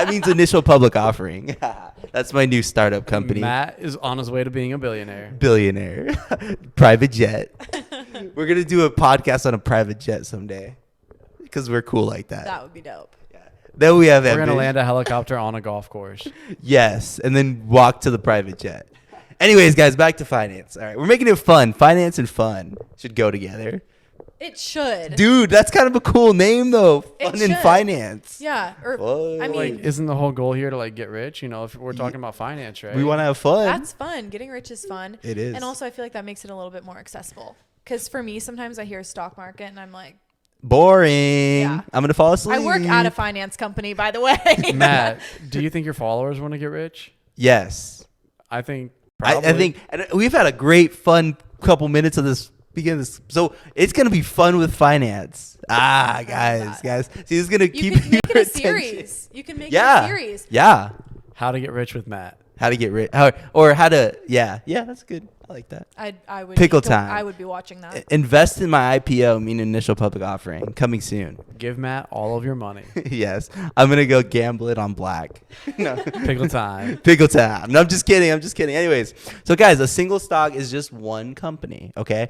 That means initial public offering. That's my new startup company. Matt is on his way to being a billionaire. Billionaire. Private jet. We're going to do a podcast on a private jet someday because we're cool like that. That would be dope. Then we have We're going to land a helicopter on a golf course. Yes, and then walk to the private jet. Anyways, guys, back to finance. All right, we're making it fun. Finance and fun should go together. It should. Dude, that's kind of a cool name, though. It Fun and should. finance. Yeah. Or Whoa. I mean, Like, isn't the whole goal here to like get rich? You know, if we're talking about finance, right? We want to have fun. that's fun. Getting rich is fun. It is. And also, I feel like that makes it a little bit more accessible. Because for me, sometimes I hear stock market and I'm like, boring. Yeah. I'm going to fall asleep. I work at a finance company, by the way. Matt, do you think your followers want to get rich? Yes. I think I probably. think and we've had a great, fun couple minutes of this. So it's going to be fun with finance. Guys. See, this is going to You keep can make your it a attention. series. You can make it a series. Yeah. How to get rich with Matt. How to get rich. Or how to, yeah, that's good. I like that. I would Pickle go- time. I would be watching that. Invest in my IPO, meaning initial public offering, coming soon. Give Matt all of your money. Yes. I'm going to go gamble it on black. No. Pickle time. Pickle time. No, I'm just kidding. Anyways, so guys, a single stock is just one company, okay?